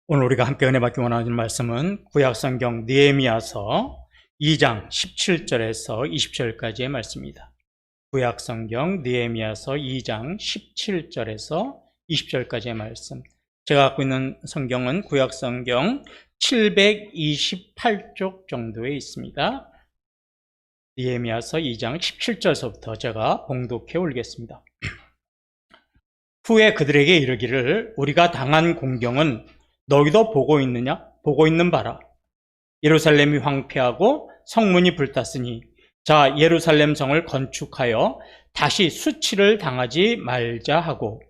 오늘 우리가 함께 은혜 받기 원하는 말씀은 구약성경 느헤미야서 2장 17절에서 20절까지의 말씀입니다. 구약성경 느헤미야서 2장 17절에서 20절까지의 말씀. 제가 갖고 있는 성경은 구약성경 728쪽 정도에 있습니다. 느헤미야서 2장 17절서부터 제가 봉독해 올리겠습니다. 후에 그들에게 이르기를 우리가 당한 공경은 너희도 보고 있느냐? 보고 있는 바라. 예루살렘이 황폐하고 성문이 불탔으니 자 예루살렘 성을 건축하여 다시 수치를 당하지 말자 하고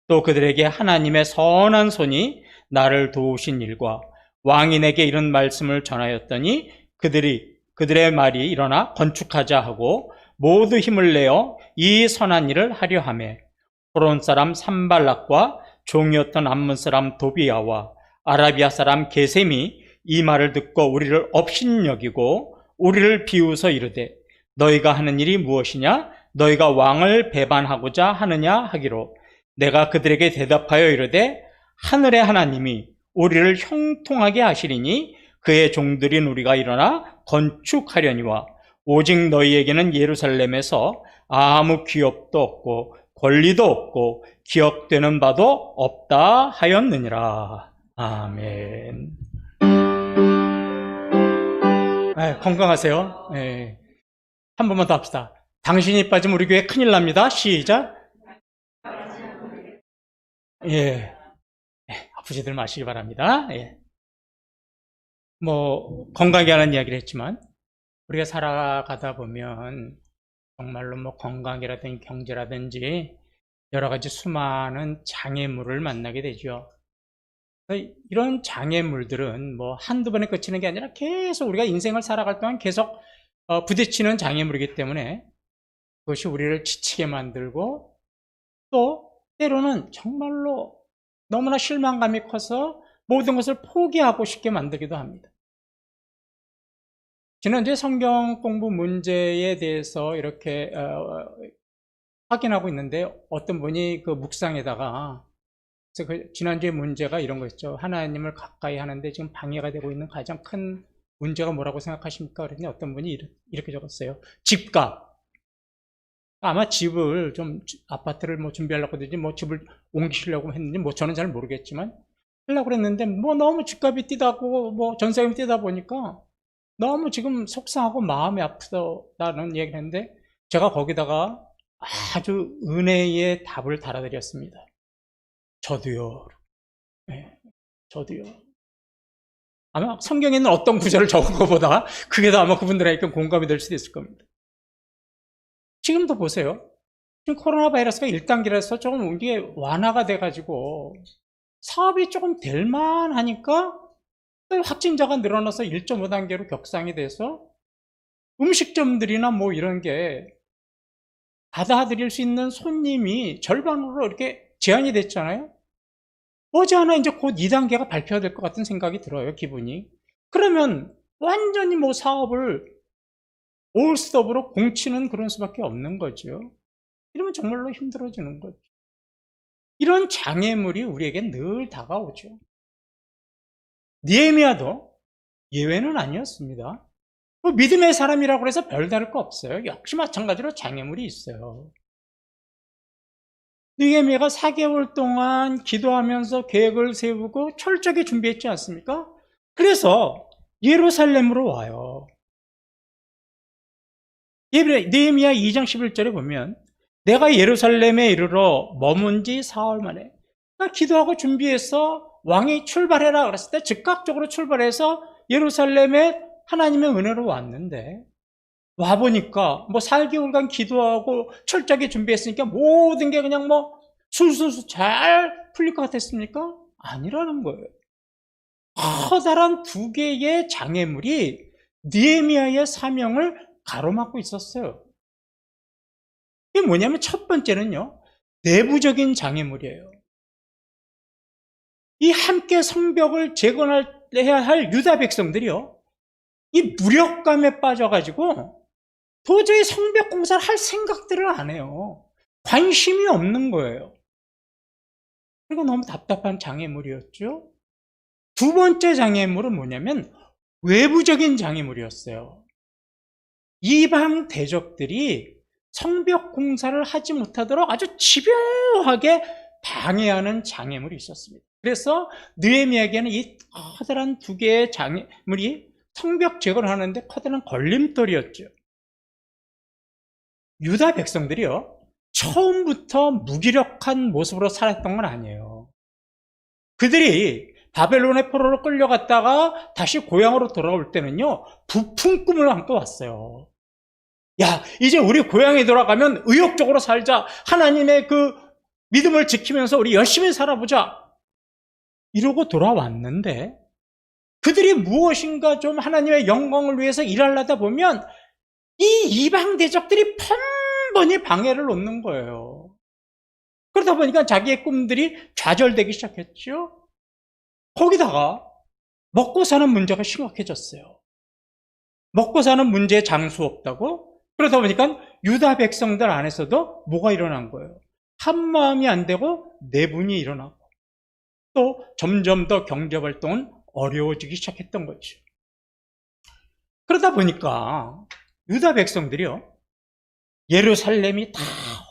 또 그들에게 하나님의 선한 손이 나를 도우신 일과 왕인에게 이런 말씀을 전하였더니 그들의 말이 일어나 건축하자 하고 모두 힘을 내어 이 선한 일을 하려 하매 호론 사람 산발락과 종이었던 암몬 사람 도비야와 아라비아 사람 게셈이 이 말을 듣고 우리를 업신여기고 우리를 비웃어 이르되 너희가 하는 일이 무엇이냐? 너희가 왕을 배반하고자 하느냐 하기로 내가 그들에게 대답하여 이르되 하늘의 하나님이 우리를 형통하게 하시리니 그의 종들인 우리가 일어나 건축하려니와 오직 너희에게는 예루살렘에서 아무 기업도 없고 권리도 없고 기억되는 바도 없다 하였느니라. 아멘. 건강하세요. 한 번만 더 합시다. 당신이 빠지면 우리 교회 큰일 납니다. 시작. 아프지들 마시기 바랍니다. 건강에 관한 이야기를 했지만 우리가 살아가다 보면 정말로 건강이라든지 경제라든지 여러 가지 수많은 장애물을 만나게 되죠. 이런 장애물들은 한두 번에 그치는 게 아니라 계속 우리가 인생을 살아갈 동안 계속 부딪히는 장애물이기 때문에 그것이 우리를 지치게 만들고 또 때로는 정말로 너무나 실망감이 커서 모든 것을 포기하고 싶게 만들기도 합니다. 지난주에 성경 공부 문제에 대해서 이렇게 확인하고 있는데 어떤 분이 그 묵상에다가 지난주에 문제가 이런 거였죠. 하나님을 가까이 하는데 지금 방해가 되고 있는 가장 큰 문제가 뭐라고 생각하십니까? 그랬더니 어떤 분이 이렇게 적었어요. 집값. 아마 집을 아파트를 준비하려고 하든지 집을 옮기시려고 했는지 저는 잘 모르겠지만 하려고 그랬는데 너무 집값이 뛰다고 전세금이 뛰다 보니까 너무 지금 속상하고 마음이 아프다는 얘기를 했는데 제가 거기다가 아주 은혜의 답을 달아드렸습니다. 저도요. 저도요. 아마 성경에 있는 어떤 구절을 적은 것보다 그게 더 아마 그분들에게 공감이 될 수도 있을 겁니다. 지금도 보세요. 지금 코로나 바이러스가 1단계라서 조금 이게 완화가 돼가지고 사업이 조금 될만 하니까 확진자가 늘어나서 1.5단계로 격상이 돼서 음식점들이나 이런 게 받아들일 수 있는 손님이 절반으로 이렇게 제한이 됐잖아요. 머지않아 이제 곧 2단계가 발표가 될 것 같은 생각이 들어요, 기분이. 그러면 완전히 사업을 올스톱으로 공치는 그런 수밖에 없는 거죠. 이러면 정말로 힘들어지는 거죠. 이런 장애물이 우리에게 늘 다가오죠. 느헤미야도 예외는 아니었습니다. 믿음의 사람이라고 해서 별다를 거 없어요. 역시 마찬가지로 장애물이 있어요. 느헤미야가 4개월 동안 기도하면서 계획을 세우고 철저하게 준비했지 않습니까? 그래서 예루살렘으로 와요. 느헤미야 2장 11절에 보면 내가 예루살렘에 이르러 머문 지 4월 만에 기도하고 준비해서 왕이 출발해라 그랬을 때 즉각적으로 출발해서 예루살렘에 하나님의 은혜로 왔는데 와보니까 4개월간 기도하고 철저하게 준비했으니까 모든 게 그냥 술술술 잘 풀릴 것 같았습니까? 아니라는 거예요. 커다란 2개의 장애물이 느헤미야의 사명을 가로막고 있었어요. 이게 뭐냐면 첫 번째는요, 내부적인 장애물이에요. 이 함께 성벽을 재건해야 할 유다 백성들이요, 이 무력감에 빠져가지고 도저히 성벽 공사를 할 생각들을 안 해요. 관심이 없는 거예요. 그리고 너무 답답한 장애물이었죠. 두 번째 장애물은 뭐냐면 외부적인 장애물이었어요. 이방 대적들이 성벽 공사를 하지 못하도록 아주 집요하게 방해하는 장애물이 있었습니다. 그래서 느헤미야에게는 이 커다란 두 개의 장애물이 성벽 제거를 하는데 커다란 걸림돌이었죠. 유다 백성들이요, 처음부터 무기력한 모습으로 살았던 건 아니에요. 그들이 바벨론의 포로로 끌려갔다가 다시 고향으로 돌아올 때는요, 부푼 꿈을 안고 왔어요. 야, 이제 우리 고향에 돌아가면 의욕적으로 살자. 하나님의 그 믿음을 지키면서 우리 열심히 살아보자. 이러고 돌아왔는데, 그들이 무엇인가 좀 하나님의 영광을 위해서 일하려다 보면 이 이방 대적들이 번번이 방해를 놓는 거예요. 그러다 보니까 자기의 꿈들이 좌절되기 시작했죠. 거기다가 먹고 사는 문제가 심각해졌어요. 먹고 사는 문제에 장수 없다고? 그러다 보니까 유다 백성들 안에서도 뭐가 일어난 거예요? 한마음이 안 되고 내분이 일어나고, 또 점점 더 경제활동은 어려워지기 시작했던 거죠. 그러다 보니까 유다 백성들이요, 예루살렘이 다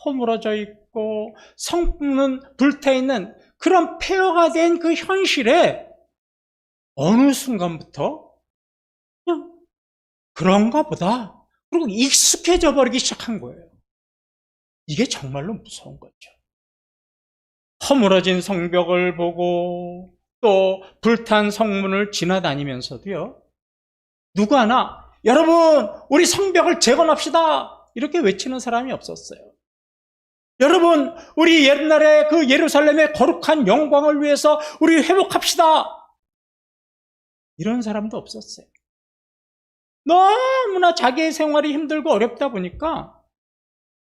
허물어져 있고 성문은 불타있는 그런 폐허가 된 그 현실에 어느 순간부터 그냥 그런가 보다, 그리고 익숙해져 버리기 시작한 거예요. 이게 정말로 무서운 거죠. 허물어진 성벽을 보고 또 불탄 성문을 지나다니면서도요, 누구 하나 여러분 우리 성벽을 재건합시다 이렇게 외치는 사람이 없었어요. 여러분 우리 옛날에 그 예루살렘의 거룩한 영광을 위해서 우리 회복합시다 이런 사람도 없었어요. 너무나 자기의 생활이 힘들고 어렵다 보니까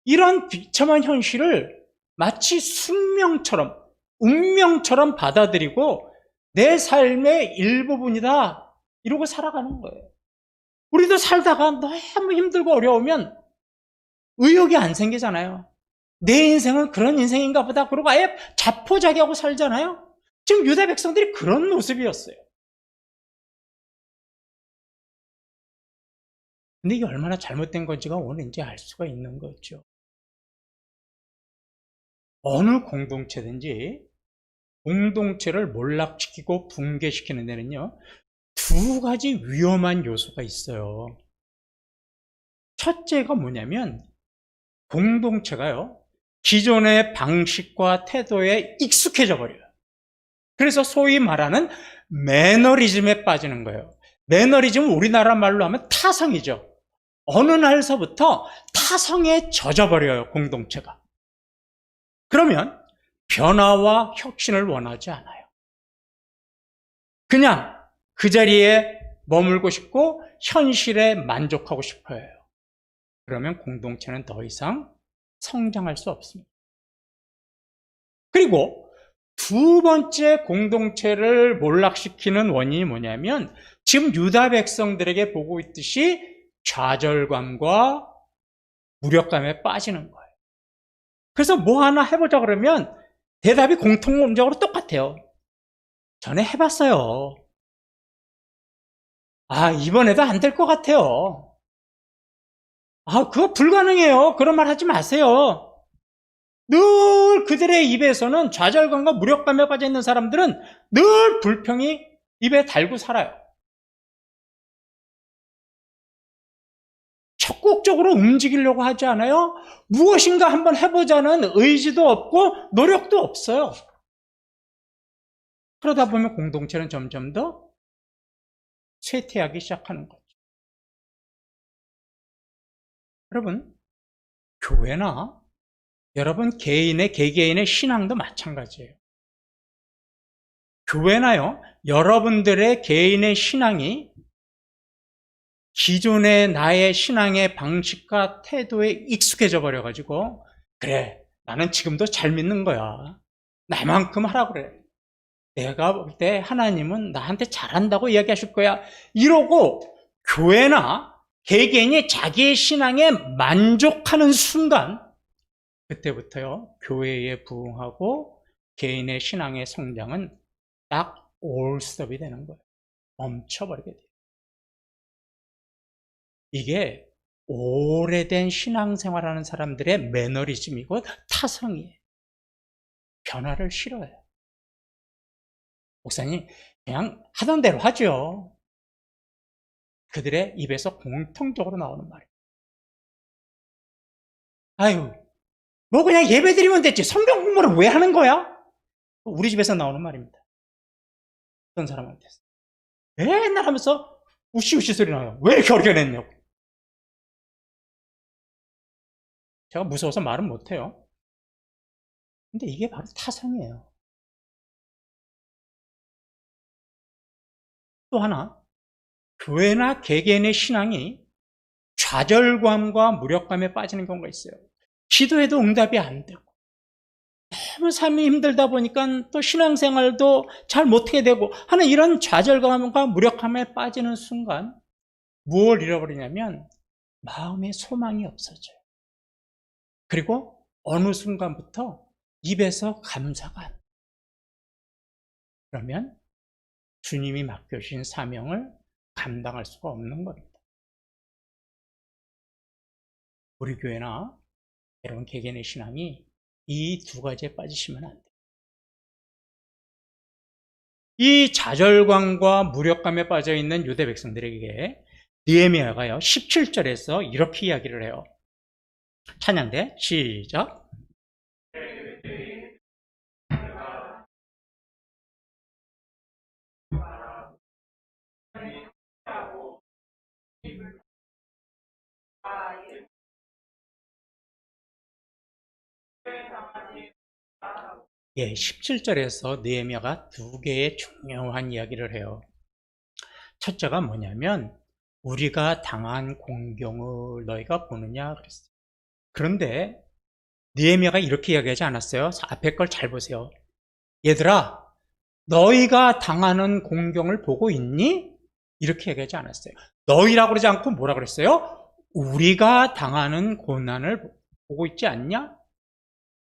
이런 비참한 현실을 마치 숙명처럼, 운명처럼 받아들이고 내 삶의 일부분이다 이러고 살아가는 거예요. 우리도 살다가 너무 힘들고 어려우면 의욕이 안 생기잖아요. 내 인생은 그런 인생인가 보다 그러고 아예 자포자기하고 살잖아요. 지금 유다 백성들이 그런 모습이었어요. 근데 이게 얼마나 잘못된 건지가 오늘 이제 알 수가 있는 거죠. 어느 공동체든지 공동체를 몰락시키고 붕괴시키는 데는요, 두 가지 위험한 요소가 있어요. 첫째가 뭐냐면 공동체가요, 기존의 방식과 태도에 익숙해져 버려요. 그래서 소위 말하는 매너리즘에 빠지는 거예요. 매너리즘은 우리나라 말로 하면 타성이죠. 어느 날서부터 타성에 젖어버려요, 공동체가. 그러면 변화와 혁신을 원하지 않아요. 그냥 그 자리에 머물고 싶고 현실에 만족하고 싶어요. 그러면 공동체는 더 이상 성장할 수 없습니다. 그리고 두 번째 공동체를 몰락시키는 원인이 뭐냐면 지금 유다 백성들에게 보고 있듯이 좌절감과 무력감에 빠지는 거예요. 그래서 뭐 하나 해보자 그러면 대답이 공통적으로 똑같아요. 전에 해봤어요. 아, 이번에도 안 될 것 같아요. 아, 그거 불가능해요. 그런 말 하지 마세요. 늘 그들의 입에서는 좌절감과 무력감에 빠져 있는 사람들은 늘 불평이 입에 달고 살아요. 적극적으로 움직이려고 하지 않아요. 무엇인가 한번 해보자는 의지도 없고 노력도 없어요. 그러다 보면 공동체는 점점 더 쇠퇴하기 시작하는 거죠. 여러분, 교회나 여러분 개개인의 신앙도 마찬가지예요. 교회나요, 여러분들의 개인의 신앙이 기존의 나의 신앙의 방식과 태도에 익숙해져 버려가지고 그래, 나는 지금도 잘 믿는 거야. 나만큼 하라고 그래. 내가 볼 때 하나님은 나한테 잘한다고 이야기하실 거야. 이러고 교회나 개개인이 자기의 신앙에 만족하는 순간 그때부터요, 교회에 부응하고 개인의 신앙의 성장은 딱 올스톱이 되는 거예요. 멈춰버리게 돼요. 이게 오래된 신앙생활하는 사람들의 매너리즘이고 타성이에요. 변화를 싫어해요. 목사님, 그냥 하던 대로 하죠. 그들의 입에서 공통적으로 나오는 말이에요. 아유, 뭐 그냥 예배 드리면 됐지. 성경 공부를 왜 하는 거야? 우리 집에서 나오는 말입니다. 어떤 사람한테서. 맨날 하면서 우시우시 소리 나요. 왜 이렇게 어렵게 냈냐고. 제가 무서워서 말은 못해요. 근데 이게 바로 타성이에요. 또 하나, 교회나 개개인의 신앙이 좌절감과 무력감에 빠지는 경우가 있어요. 기도해도 응답이 안 되고, 너무 삶이 힘들다 보니까 또 신앙생활도 잘 못하게 되고 하는 이런 좌절감과 무력감에 빠지는 순간 무엇을 잃어버리냐면 마음의 소망이 없어져요. 그리고 어느 순간부터 입에서 감사가 안 돼요. 그러면 주님이 맡겨주신 사명을 감당할 수가 없는 겁니다. 우리 교회나 여러분 개개인의 신앙이 이 두 가지에 빠지시면 안 돼요. 이 좌절감과 무력감에 빠져있는 유대 백성들에게 느헤미야가요 17절에서 이렇게 이야기를 해요. 찬양대 시작. 예, 17절에서 느헤미야가 두 개의 중요한 이야기를 해요. 첫째가 뭐냐면 우리가 당한 공경을 너희가 보느냐 그랬어요. 그런데 느헤미야가 이렇게 이야기하지 않았어요. 앞에 걸 잘 보세요. 얘들아, 너희가 당하는 공경을 보고 있니? 이렇게 얘기하지 않았어요. 너희라고 그러지 않고 뭐라 그랬어요? 우리가 당하는 고난을 보고 있지 않냐?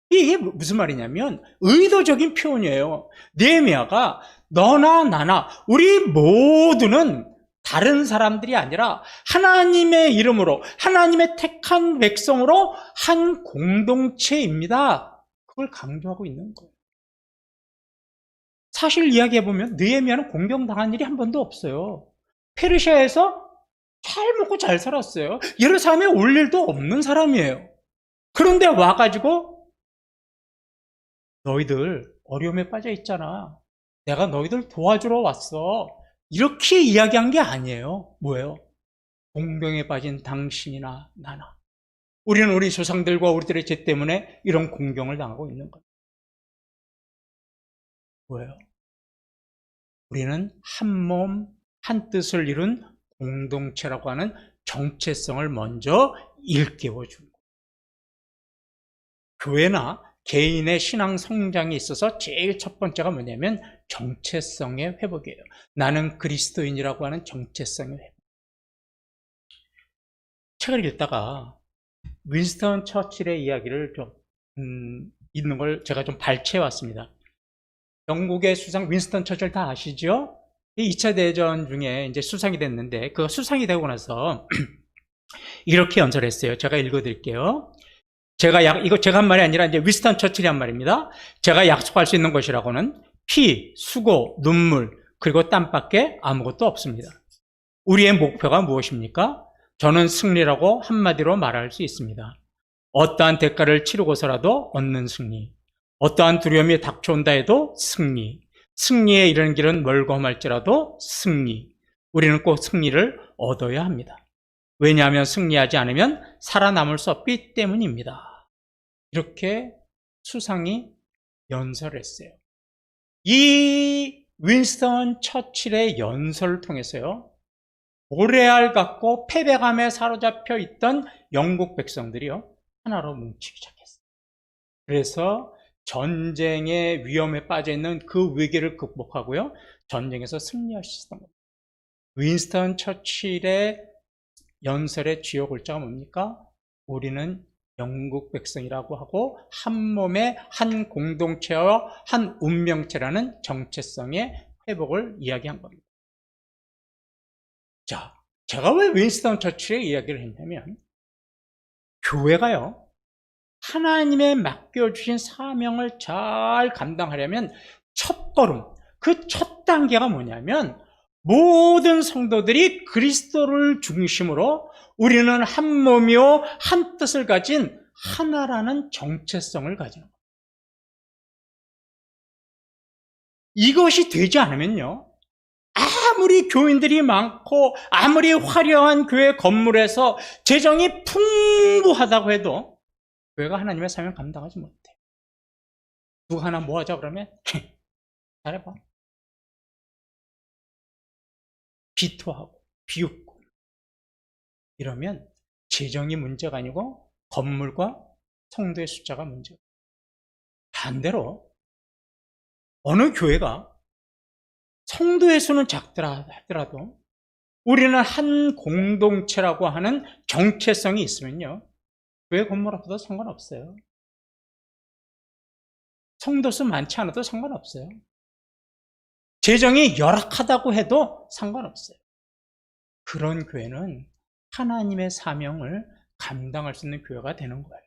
이게 무슨 말이냐면 의도적인 표현이에요. 느헤미야가 너나 나나 우리 모두는 다른 사람들이 아니라 하나님의 이름으로 하나님의 택한 백성으로 한 공동체입니다. 그걸 강조하고 있는 거예요. 사실 이야기해보면 느헤미야는 공경당한 일이 한 번도 없어요. 페르시아에서 잘 먹고 잘 살았어요. 예루살렘에 올 일도 없는 사람이에요. 그런데 와가지고 너희들 어려움에 빠져 있잖아. 내가 너희들 도와주러 왔어. 이렇게 이야기한 게 아니에요. 뭐예요? 공경에 빠진 당신이나 나나. 우리는 우리 조상들과 우리들의 죄 때문에 이런 공경을 당하고 있는 거예요. 뭐예요? 우리는 한 몸, 한 뜻을 이룬 공동체라고 하는 정체성을 먼저 일깨워 준 거예요. 교회나 개인의 신앙 성장에 있어서 제일 첫 번째가 뭐냐면 정체성의 회복이에요. 나는 그리스도인이라고 하는 정체성의 회복. 책을 읽다가 윈스턴 처칠의 이야기를 읽는 걸 제가 좀 발췌해 왔습니다. 영국의 수상 윈스턴 처칠 다 아시죠? 2차 대전 중에 이제 수상이 됐는데 그 수상이 되고 나서 이렇게 연설했어요. 제가 읽어드릴게요. 이거 제가 한 말이 아니라 이제 윈스턴 처칠이 한 말입니다. 제가 약속할 수 있는 것이라고는 피, 수고, 눈물, 그리고 땀밖에 아무것도 없습니다. 우리의 목표가 무엇입니까? 저는 승리라고 한마디로 말할 수 있습니다. 어떠한 대가를 치르고서라도 얻는 승리. 어떠한 두려움이 닥쳐온다 해도 승리. 승리에 이르는 길은 멀고 험할지라도 승리. 우리는 꼭 승리를 얻어야 합니다. 왜냐하면 승리하지 않으면 살아남을 수 없기 때문입니다. 이렇게 수상이 연설했어요. 이 윈스턴 처칠의 연설을 통해서요, 모래알 같고 패배감에 사로잡혀 있던 영국 백성들이요, 하나로 뭉치기 시작했어요. 그래서 전쟁의 위험에 빠져 있는 그 위기를 극복하고요, 전쟁에서 승리할 수 있었던 겁니다. 윈스턴 처칠의 연설의 주요 골자가 뭡니까? 우리는 영국 백성이라고 하고 한 몸의 한 공동체와 한 운명체라는 정체성의 회복을 이야기한 겁니다. 자, 제가 왜 윈스턴 처칠의 이야기를 했냐면, 교회가요, 하나님의 맡겨주신 사명을 잘 감당하려면 첫 걸음, 그 첫 단계가 뭐냐면, 모든 성도들이 그리스도를 중심으로 우리는 한 몸이요 한 뜻을 가진 하나라는 정체성을 가지는 거예요. 이것이 되지 않으면요, 아무리 교인들이 많고 아무리 화려한 교회 건물에서 재정이 풍부하다고 해도 교회가 하나님의 사명을 감당하지 못해. 누가 하나 뭐 하자 그러면 잘해봐. 비토하고 비웃고 이러면 재정이 문제가 아니고 건물과 성도의 숫자가 문제고, 반대로 어느 교회가 성도의 수는 작더라 하더라도 우리는 한 공동체라고 하는 정체성이 있으면요, 교회 건물 없어도 상관없어요. 성도 수 많지 않아도 상관없어요. 재정이 열악하다고 해도 상관없어요. 그런 교회는 하나님의 사명을 감당할 수 있는 교회가 되는 거예요.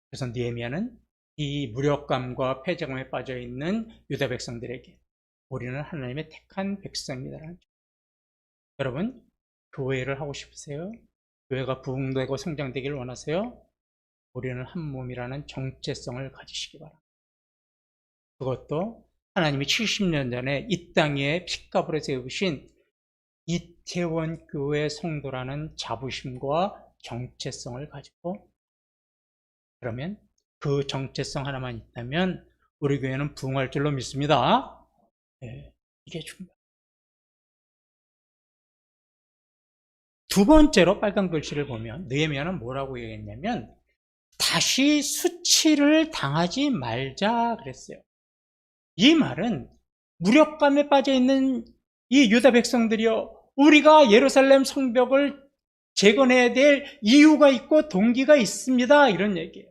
그래서 느헤미야는 이 무력감과 패배감에 빠져 있는 유다 백성들에게 우리는 하나님의 택한 백성입니다라는 점. 여러분, 교회를 하고 싶으세요? 교회가 부흥되고 성장되기를 원하세요? 우리는 한 몸이라는 정체성을 가지시기 바랍니다. 그것도 하나님이 70년 전에 이 땅에 핏값으로 세우신 이태원 교회 성도라는 자부심과 정체성을 가지고, 그러면 그 정체성 하나만 있다면 우리 교회는 부흥할 줄로 믿습니다. 네, 이게 중요합니다. 두 번째로 빨간 글씨를 보면 느헤미야는 뭐라고 얘기했냐면, 다시 수치를 당하지 말자 그랬어요. 이 말은 무력감에 빠져 있는 이 유다 백성들이요, 우리가 예루살렘 성벽을 재건해야 될 이유가 있고 동기가 있습니다, 이런 얘기예요.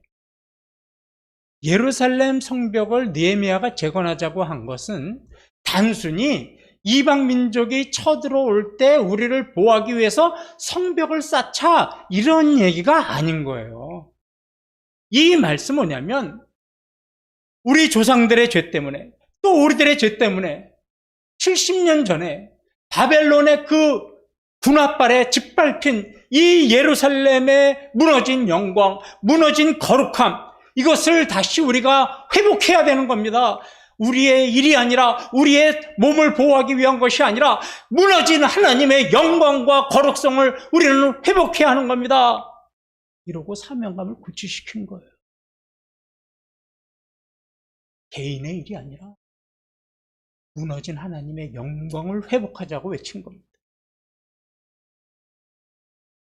예루살렘 성벽을 느헤미야가 재건하자고 한 것은 단순히 이방 민족이 쳐들어올 때 우리를 보호하기 위해서 성벽을 쌓자 이런 얘기가 아닌 거예요. 이 말씀은 뭐냐면, 우리 조상들의 죄 때문에 또 우리들의 죄 때문에 70년 전에 바벨론의 그 군합발에 짓밟힌 이 예루살렘의 무너진 영광, 무너진 거룩함, 이것을 다시 우리가 회복해야 되는 겁니다. 우리의 일이 아니라, 우리의 몸을 보호하기 위한 것이 아니라 무너진 하나님의 영광과 거룩성을 우리는 회복해야 하는 겁니다. 이러고 사명감을 구체시킨 거예요. 개인의 일이 아니라 무너진 하나님의 영광을 회복하자고 외친 겁니다.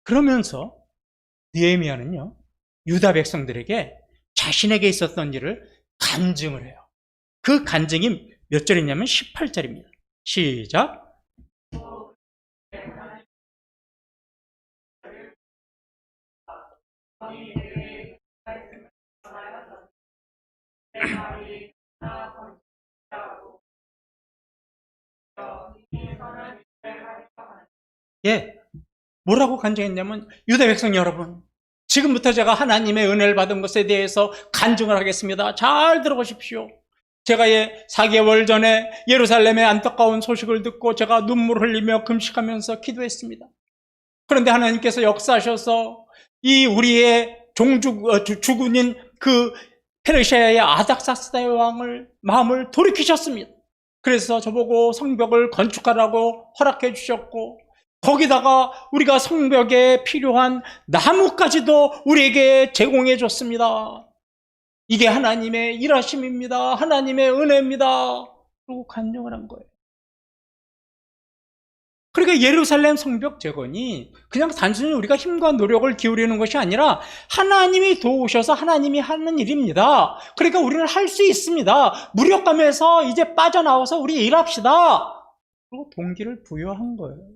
그러면서 느헤미야는요, 유다 백성들에게 자신에게 있었던 일을 간증을 해요. 그 간증이 몇 절이냐면 18절입니다. 시작. 예, 뭐라고 간증했냐면, 유다 백성 여러분, 지금부터 제가 하나님의 은혜를 받은 것에 대해서 간증을 하겠습니다. 잘 들어보십시오. 제가 4개월 전에 예루살렘의 안타까운 소식을 듣고 제가 눈물을 흘리며 금식하면서 기도했습니다. 그런데 하나님께서 역사하셔서 이 우리의 주군인 그 페르시아의 아닥사스다의 왕을 마음을 돌이키셨습니다. 그래서 저보고 성벽을 건축하라고 허락해 주셨고, 거기다가 우리가 성벽에 필요한 나무까지도 우리에게 제공해 줬습니다. 이게 하나님의 일하심입니다. 하나님의 은혜입니다. 그리고 간증을 한 거예요. 그러니까 예루살렘 성벽 재건이 그냥 단순히 우리가 힘과 노력을 기울이는 것이 아니라 하나님이 도우셔서 하나님이 하는 일입니다. 그러니까 우리는 할 수 있습니다. 무력감에서 이제 빠져나와서 우리 일합시다. 그리고 동기를 부여한 거예요.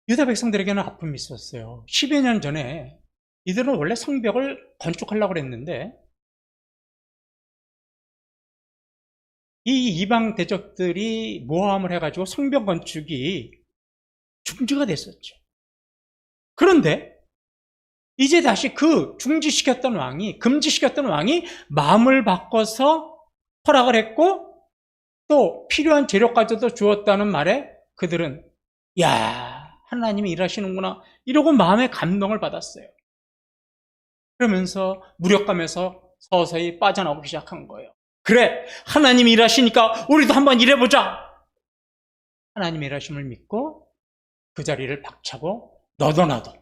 유다 백성들에게는 아픔이 있었어요. 10여 년 전에 이들은 원래 성벽을 건축하려고 그랬는데 이 이방 대적들이 모함을 해가지고 성벽 건축이 중지가 됐었죠. 그런데 이제 다시 그 중지시켰던 왕이, 금지시켰던 왕이 마음을 바꿔서 허락을 했고 또 필요한 재료까지도 주었다는 말에 그들은 야, 하나님이 일하시는구나 이러고 마음의 감동을 받았어요. 그러면서 무력감에서 서서히 빠져나오기 시작한 거예요. 그래, 하나님이 일하시니까 우리도 한번 일해보자. 하나님의 일하심을 믿고 그 자리를 박차고 너도 나도.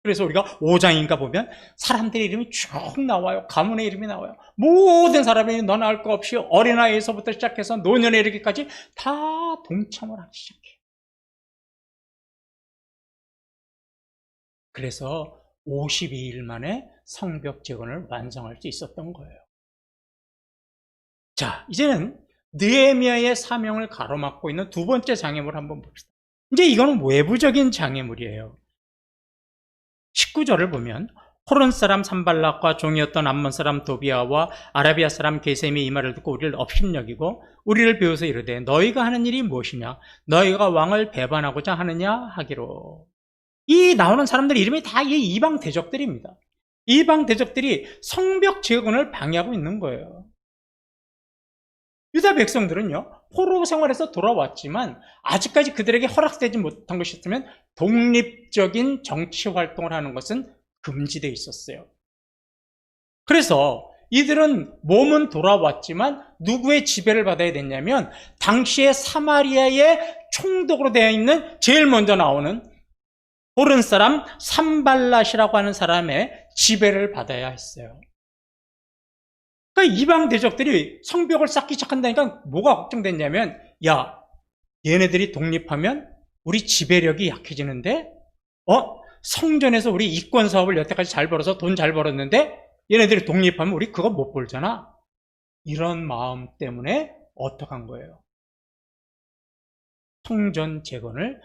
그래서 우리가 5장인가 보면 사람들의 이름이 쭉 나와요. 가문의 이름이 나와요. 모든 사람이 너나 할 거 없이 어린아이에서부터 시작해서 노년에 이르기까지 다 동참을 하기 시작해요. 그래서 52일 만에 성벽 재건을 완성할 수 있었던 거예요. 자, 이제는 느헤미야의 사명을 가로막고 있는 두 번째 장애물을 한번 봅시다. 이제 이거는 외부적인 장애물이에요. 19절을 보면 호론 사람 산발락과 종이었던 암몬 사람 도비아와 아라비아 사람 게셈이 이 말을 듣고 우리를 업신여기고 우리를 배워서 이르되 너희가 하는 일이 무엇이냐? 너희가 왕을 배반하고자 하느냐? 하기로. 이 나오는 사람들 이름이 다 이 이방 대적들입니다. 이방 대적들이 성벽 재건을 방해하고 있는 거예요. 유다 백성들은요, 포로 생활에서 돌아왔지만 아직까지 그들에게 허락되지 못한 것이 있으면 독립적인 정치 활동을 하는 것은 금지되어 있었어요. 그래서 이들은 몸은 돌아왔지만 누구의 지배를 받아야 됐냐면 당시에 사마리아의 총독으로 되어 있는 제일 먼저 나오는 호른 사람 산발랏이라고 하는 사람의 지배를 받아야 했어요. 그러니까 이방 대적들이 성벽을 쌓기 시작한다니까 뭐가 걱정됐냐면 야, 얘네들이 독립하면 우리 지배력이 약해지는데 성전에서 우리 이권 사업을 여태까지 잘 벌어서 돈 잘 벌었는데 얘네들이 독립하면 우리 그거 못 벌잖아. 이런 마음 때문에 어떻게 한 거예요? 성전 재건을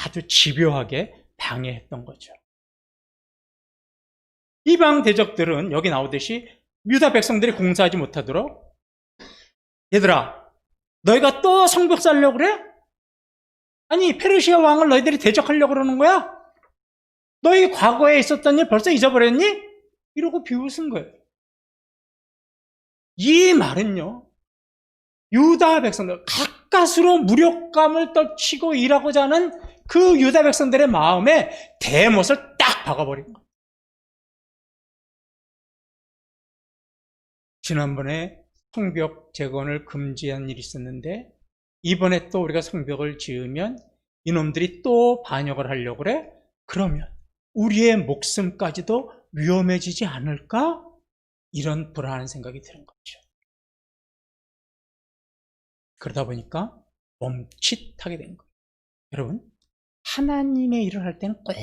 아주 집요하게 방해했던 거죠. 이방 대적들은 여기 나오듯이 유다 백성들이 공사하지 못하도록 얘들아, 너희가 또 성벽 쌓으려고 그래? 아니, 페르시아 왕을 너희들이 대적하려고 그러는 거야? 너희 과거에 있었던 일 벌써 잊어버렸니? 이러고 비웃은 거예요. 이 말은요, 유다 백성들, 가까스로 무력감을 떨치고 일하고자 하는 그 유다 백성들의 마음에 대못을 딱 박아버린 거예요. 지난번에 성벽 재건을 금지한 일이 있었는데 이번에 또 우리가 성벽을 지으면 이놈들이 또 반역을 하려고 그래? 그러면 우리의 목숨까지도 위험해지지 않을까? 이런 불안한 생각이 드는 거죠. 그러다 보니까 멈칫하게 된 거예요. 여러분, 하나님의 일을 할 때는 꼭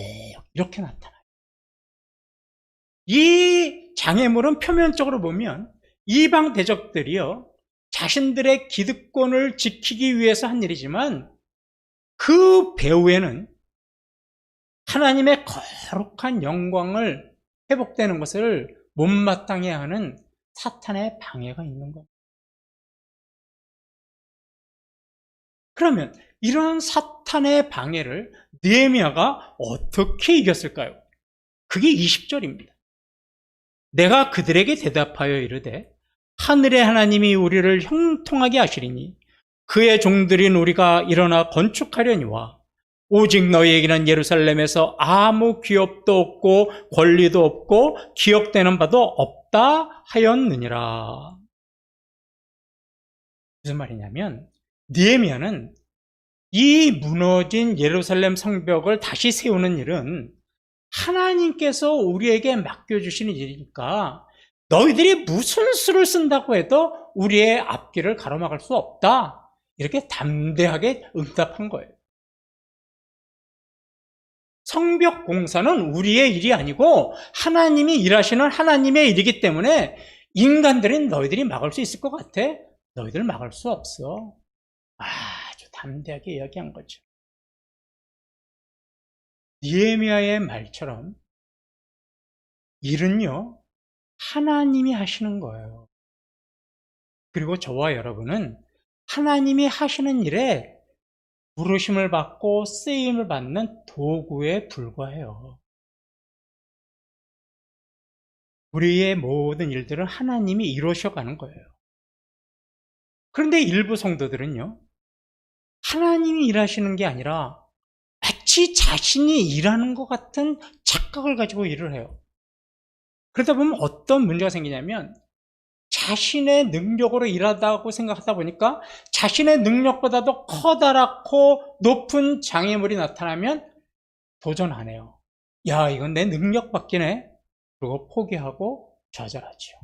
이렇게 나타나요. 이 장애물은 표면적으로 보면 이방 대적들이요, 자신들의 기득권을 지키기 위해서 한 일이지만 그 배후에는 하나님의 거룩한 영광을 회복되는 것을 못마땅해 하는 사탄의 방해가 있는 겁니다. 그러면 이런 사탄의 방해를 느헤미야가 어떻게 이겼을까요? 그게 20절입니다. 내가 그들에게 대답하여 이르되 하늘의 하나님이 우리를 형통하게 하시리니 그의 종들인 우리가 일어나 건축하려니와 오직 너희에게는 예루살렘에서 아무 기업도 없고 권리도 없고 기억되는 바도 없다 하였느니라. 무슨 말이냐면 느헤미야는 이 무너진 예루살렘 성벽을 다시 세우는 일은 하나님께서 우리에게 맡겨주시는 일이니까 너희들이 무슨 수를 쓴다고 해도 우리의 앞길을 가로막을 수 없다. 이렇게 담대하게 응답한 거예요. 성벽 공사는 우리의 일이 아니고 하나님이 일하시는 하나님의 일이기 때문에 인간들은 너희들이 막을 수 있을 것 같아? 너희들 막을 수 없어. 아주 담대하게 이야기한 거죠. 느헤미야의 말처럼 일은요, 하나님이 하시는 거예요. 그리고 저와 여러분은 하나님이 하시는 일에 부르심을 받고 쓰임을 받는 도구에 불과해요. 우리의 모든 일들은 하나님이 이루셔가는 거예요. 그런데 일부 성도들은요, 하나님이 일하시는 게 아니라 마치 자신이 일하는 것 같은 착각을 가지고 일을 해요. 그러다 보면 어떤 문제가 생기냐면 자신의 능력으로 일하다고 생각하다 보니까 자신의 능력보다도 커다랗고 높은 장애물이 나타나면 도전 안 해요. 야, 이건 내 능력 밖이네. 그리고 포기하고 좌절하죠.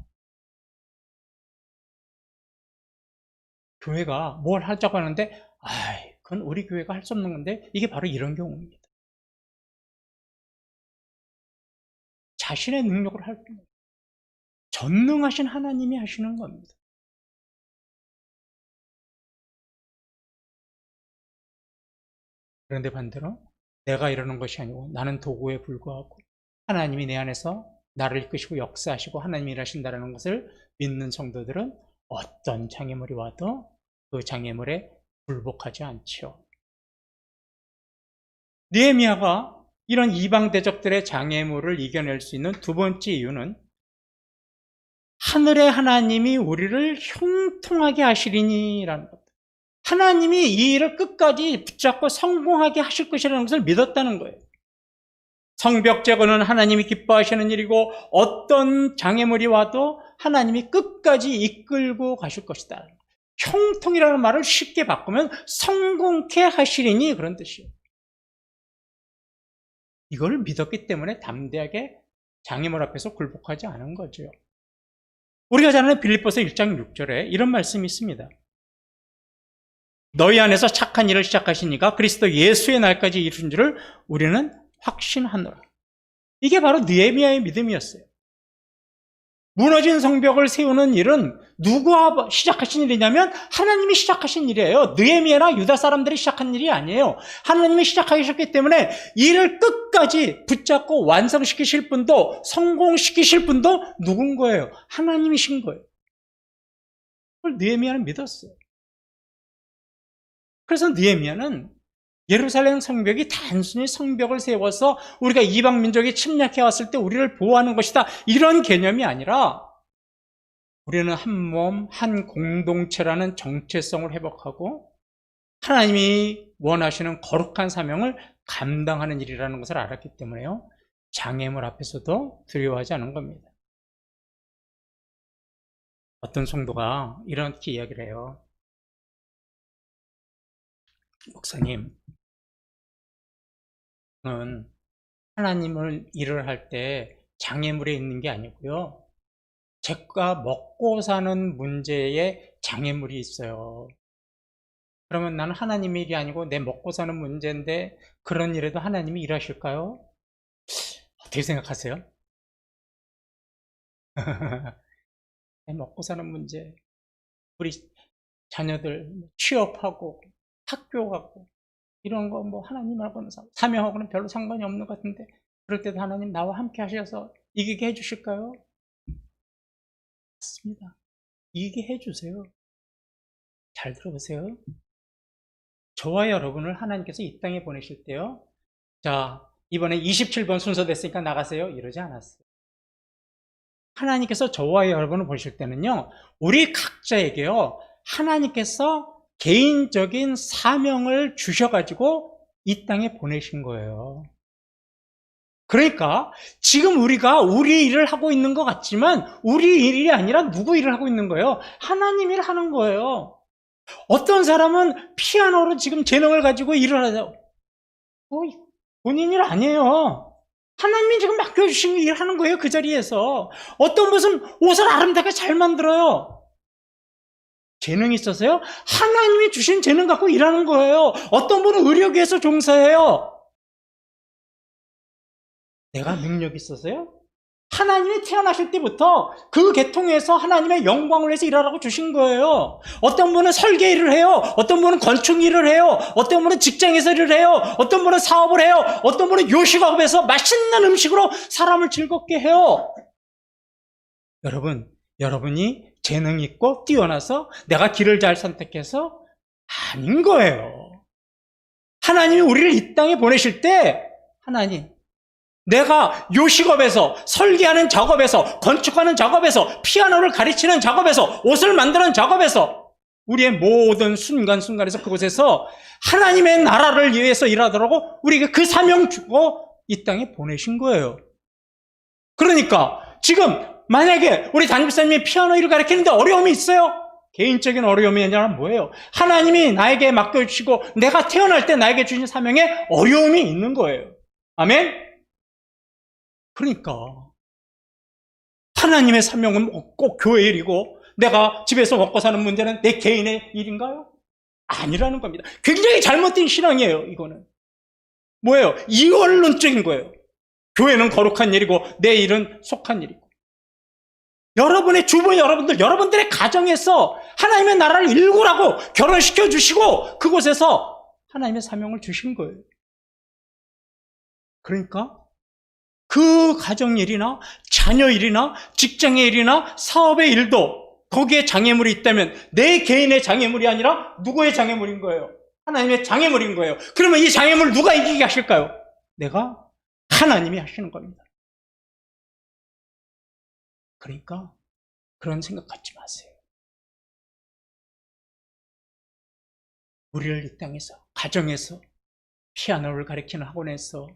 교회가 뭘 하자고 하는데 그건 우리 교회가 할 수 없는 건데, 이게 바로 이런 경우입니다. 자신의 능력으로 할 수 없는, 전능하신 하나님이 하시는 겁니다. 그런데 반대로 내가 이러는 것이 아니고 나는 도구에 불과하고 하나님이 내 안에서 나를 이끄시고 역사하시고 하나님이 일하신다는 것을 믿는 성도들은 어떤 장애물이 와도 그 장애물에 굴복하지 않죠. 느헤미야가 이런 이방 대적들의 장애물을 이겨낼 수 있는 두 번째 이유는 하늘의 하나님이 우리를 형통하게 하시리니라는 것. 하나님이 이 일을 끝까지 붙잡고 성공하게 하실 것이라는 것을 믿었다는 거예요. 성벽 제거는 하나님이 기뻐하시는 일이고 어떤 장애물이 와도 하나님이 끝까지 이끌고 가실 것이다. 형통이라는 말을 쉽게 바꾸면 성공케 하시리니, 그런 뜻이에요. 이걸 믿었기 때문에 담대하게 장애물 앞에서 굴복하지 않은 거죠. 우리가 잘 아는 빌립보서 1장 6절에 이런 말씀이 있습니다. 너희 안에서 착한 일을 시작하신 이가 그리스도 예수의 날까지 이루신 줄을 우리는 확신하노라. 이게 바로 느헤미야의 믿음이었어요. 무너진 성벽을 세우는 일은 누가 시작하신 일이냐면 하나님이 시작하신 일이에요. 느헤미야나 유다 사람들이 시작한 일이 아니에요. 하나님이 시작하셨기 때문에 일을 끝까지 붙잡고 완성시키실 분도 성공시키실 분도 누군 거예요? 하나님이신 거예요. 그걸 느헤미야는 믿었어요. 그래서 느헤미야는 예루살렘 성벽이 단순히 성벽을 세워서 우리가 이방 민족이 침략해 왔을 때 우리를 보호하는 것이다, 이런 개념이 아니라 우리는 한 몸, 한 공동체라는 정체성을 회복하고 하나님이 원하시는 거룩한 사명을 감당하는 일이라는 것을 알았기 때문에요, 장애물 앞에서도 두려워하지 않은 겁니다. 어떤 성도가 이렇게 이야기를 해요. 목사님, 저는 하나님을 일을 할 때 장애물에 있는 게 아니고요, 제가 먹고 사는 문제에 장애물이 있어요. 그러면 나는 하나님의 일이 아니고 내 먹고 사는 문제인데 그런 일에도 하나님이 일하실까요? 어떻게 생각하세요? 내 먹고 사는 문제, 우리 자녀들 취업하고 학교 가고 이런 거 뭐 하나님하고는 사명하고는 별로 상관이 없는 것 같은데 그럴 때도 하나님 나와 함께 하셔서 이기게 해주실까요? 맞습니다. 이기게 해주세요. 잘 들어보세요. 저와 여러분을 하나님께서 이 땅에 보내실 때요, 자, 이번에 27번 순서 됐으니까 나가세요, 이러지 않았어요. 하나님께서 저와 여러분을 보실 때는요, 우리 각자에게요, 하나님께서 개인적인 사명을 주셔가지고 이 땅에 보내신 거예요. 그러니까 지금 우리가 우리 일을 하고 있는 것 같지만 우리 일이 아니라 누구 일을 하고 있는 거예요? 하나님 일을 하는 거예요. 어떤 사람은 피아노로 지금 재능을 가지고 일을 하죠. 본인 일 아니에요. 하나님이 지금 맡겨주신 일 하는 거예요, 그 자리에서. 어떤 분은 옷을 아름답게 잘 만들어요. 재능이 있어서요? 하나님이 주신 재능 갖고 일하는 거예요. 어떤 분은 의료계에서 종사해요. 내가 능력이 있어서요? 하나님이 태어나실 때부터 그 계통에서 하나님의 영광을 위해서 일하라고 주신 거예요. 어떤 분은 설계 일을 해요. 어떤 분은 건축 일을 해요. 어떤 분은 직장에서 일을 해요. 어떤 분은 사업을 해요. 어떤 분은 요식업에서 맛있는 음식으로 사람을 즐겁게 해요. 여러분이 재능 있고 뛰어나서 내가 길을 잘 선택해서 아닌 거예요. 하나님이 우리를 이 땅에 보내실 때 하나님, 내가 요식업에서, 설계하는 작업에서, 건축하는 작업에서, 피아노를 가르치는 작업에서, 옷을 만드는 작업에서, 우리의 모든 순간순간에서 그곳에서 하나님의 나라를 위해서 일하더라고 우리에게 그 사명 주고 이 땅에 보내신 거예요. 그러니까 지금 만약에 우리 담임사님이 피아노 일을 가르치는데 어려움이 있어요? 개인적인 어려움이 아니라 뭐예요? 하나님이 나에게 맡겨주시고 내가 태어날 때 나에게 주신 사명에 어려움이 있는 거예요. 아멘? 그러니까 하나님의 사명은 꼭 교회 일이고 내가 집에서 먹고 사는 문제는 내 개인의 일인가요? 아니라는 겁니다. 굉장히 잘못된 신앙이에요. 이거는 뭐예요? 이원론적인 거예요. 교회는 거룩한 일이고 내 일은 속한 일이고 여러분의 주부 여러분들의 가정에서 하나님의 나라를 일구라고 결혼시켜 주시고 그곳에서 하나님의 사명을 주신 거예요. 그러니까 그 가정 일이나 자녀 일이나 직장의 일이나 사업의 일도 거기에 장애물이 있다면 내 개인의 장애물이 아니라 누구의 장애물인 거예요? 하나님의 장애물인 거예요. 그러면 이 장애물을 누가 이기게 하실까요? 내가 하나님이 하시는 겁니다. 그러니까 그런 생각 갖지 마세요. 우리를 이 땅에서, 가정에서, 피아노를 가르치는 학원에서,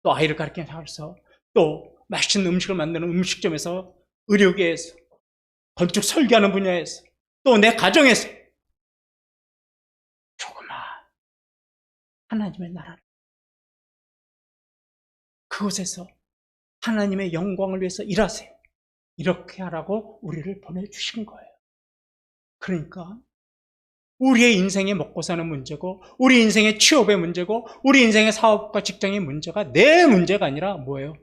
또 아이를 가르치는 학원에서, 또 맛있는 음식을 만드는 음식점에서, 의료계에서, 건축 설계하는 분야에서, 또 내 가정에서 조그만 하나님의 나라를 그곳에서 하나님의 영광을 위해서 일하세요. 이렇게 하라고 우리를 보내주신 거예요. 그러니까 우리의 인생의 먹고 사는 문제고 우리 인생의 취업의 문제고 우리 인생의 사업과 직장의 문제가 내 문제가 아니라 뭐예요?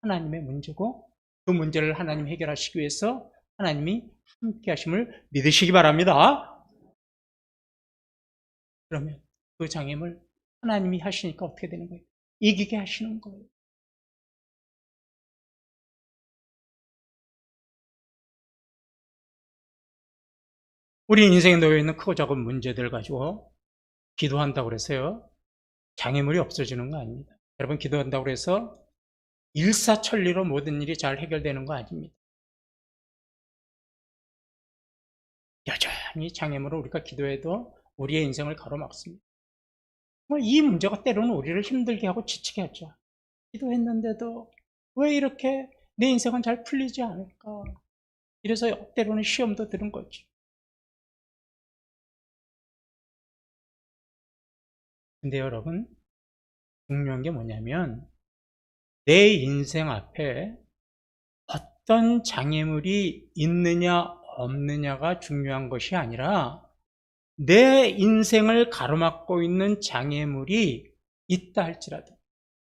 하나님의 문제고 그 문제를 하나님 해결하시기 위해서 하나님이 함께 하심을 믿으시기 바랍니다. 그러면 그 장애물 하나님이 하시니까 어떻게 되는 거예요? 이기게 하시는 거예요. 우리 인생에 놓여있는 크고 작은 문제들 가지고 기도한다고 그래서요 장애물이 없어지는 거 아닙니다. 여러분 기도한다고 해서 일사천리로 모든 일이 잘 해결되는 거 아닙니다. 여전히 장애물을 우리가 기도해도 우리의 인생을 가로막습니다. 이 문제가 때로는 우리를 힘들게 하고 지치게 하죠. 기도했는데도 왜 이렇게 내 인생은 잘 풀리지 않을까? 이래서 때로는 시험도 드는 거죠. 근데 여러분 중요한 게 뭐냐면 내 인생 앞에 어떤 장애물이 있느냐 없느냐가 중요한 것이 아니라 내 인생을 가로막고 있는 장애물이 있다 할지라도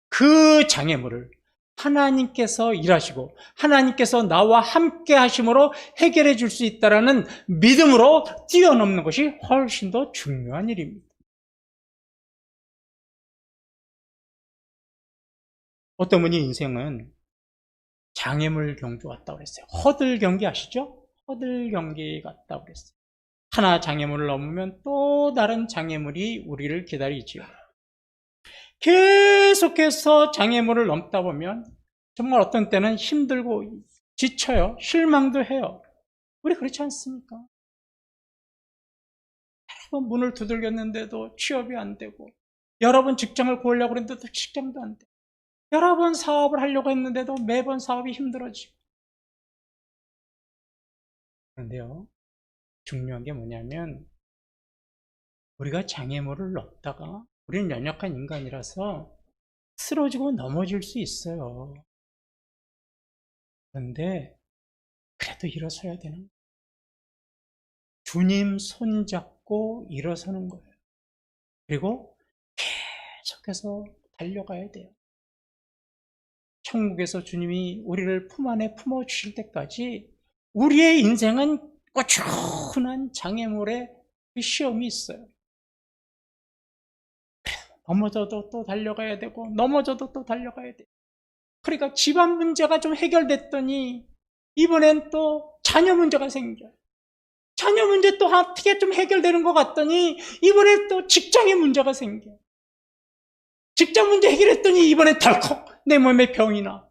그 장애물을 하나님께서 일하시고 하나님께서 나와 함께 하심으로 해결해 줄 수 있다는 믿음으로 뛰어넘는 것이 훨씬 더 중요한 일입니다. 어떤 분이 인생은 장애물 경주 같다고 그랬어요. 허들 경기 아시죠? 허들 경기 같다고 그랬어요. 하나 장애물을 넘으면 또 다른 장애물이 우리를 기다리지요. 계속해서 장애물을 넘다 보면 정말 어떤 때는 힘들고 지쳐요. 실망도 해요. 우리 그렇지 않습니까? 여러 번 문을 두들겼는데도 취업이 안 되고 여러 번 직장을 구하려고 했는데도 직장도 안 되고 여러 번 사업을 하려고 했는데도 매번 사업이 힘들어지고 그런데요 중요한 게 뭐냐면 우리가 장애물을 넘다가 우리는 연약한 인간이라서 쓰러지고 넘어질 수 있어요. 그런데 그래도 일어서야 되는 거예요. 주님 손잡고 일어서는 거예요. 그리고 계속해서 달려가야 돼요. 천국에서 주님이 우리를 품 안에 품어주실 때까지 우리의 인생은 꾸준한 장애물의 그 시험이 있어요. 넘어져도 또 달려가야 되고 넘어져도 또 달려가야 돼. 그러니까 집안 문제가 좀 해결됐더니 이번엔 또 자녀 문제가 생겨요. 자녀 문제 또 어떻게 좀 해결되는 것 같더니 이번에 또 직장의 문제가 생겨요. 직장 문제 해결했더니 이번엔 덜컥 내 몸에 병이 나.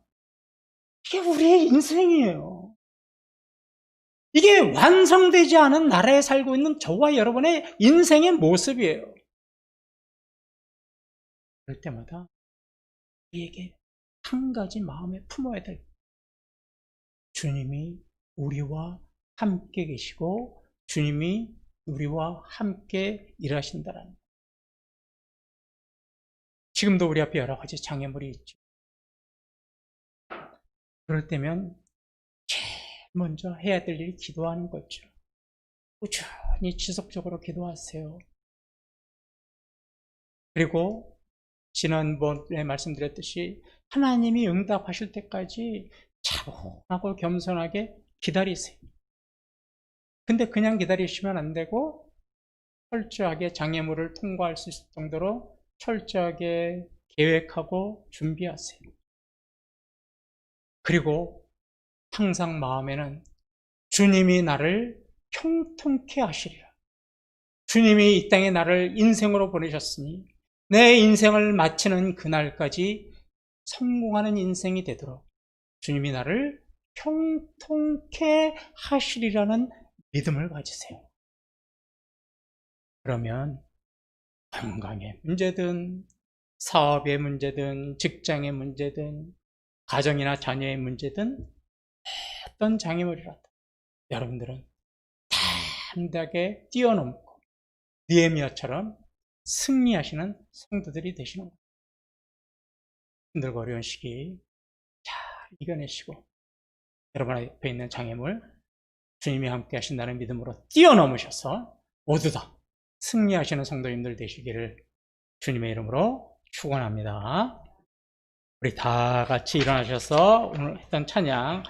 이게 우리의 인생이에요. 이게 완성되지 않은 나라에 살고 있는 저와 여러분의 인생의 모습이에요. 그럴 때마다 우리에게 한 가지 마음에 품어야 될 주님이 우리와 함께 계시고 주님이 우리와 함께 일하신다라는 것. 지금도 우리 앞에 여러 가지 장애물이 있죠. 그럴 때면 제일 먼저 해야 될 일이 기도하는 거죠. 꾸준히 지속적으로 기도하세요. 그리고 지난번에 말씀드렸듯이 하나님이 응답하실 때까지 차분하고 겸손하게 기다리세요. 근데 그냥 기다리시면 안 되고 철저하게 장애물을 통과할 수 있을 정도로 철저하게 계획하고 준비하세요. 그리고 항상 마음에는 주님이 나를 형통케 하시리라. 주님이 이 땅에 나를 인생으로 보내셨으니 내 인생을 마치는 그날까지 성공하는 인생이 되도록 주님이 나를 형통케 하시리라는 믿음을 가지세요. 그러면 건강의 문제든 사업의 문제든 직장의 문제든 가정이나 자녀의 문제든 어떤 장애물이라도 여러분들은 담대하게 뛰어넘고 느헤미야처럼 승리하시는 성도들이 되시는 거예요. 힘들고 어려운 시기 잘 이겨내시고 여러분 앞에 있는 장애물 주님이 함께 하신다는 믿음으로 뛰어넘으셔서 모두 다 승리하시는 성도님들 되시기를 주님의 이름으로 축원합니다. 우리 다 같이 일어나셔서 오늘 했던 찬양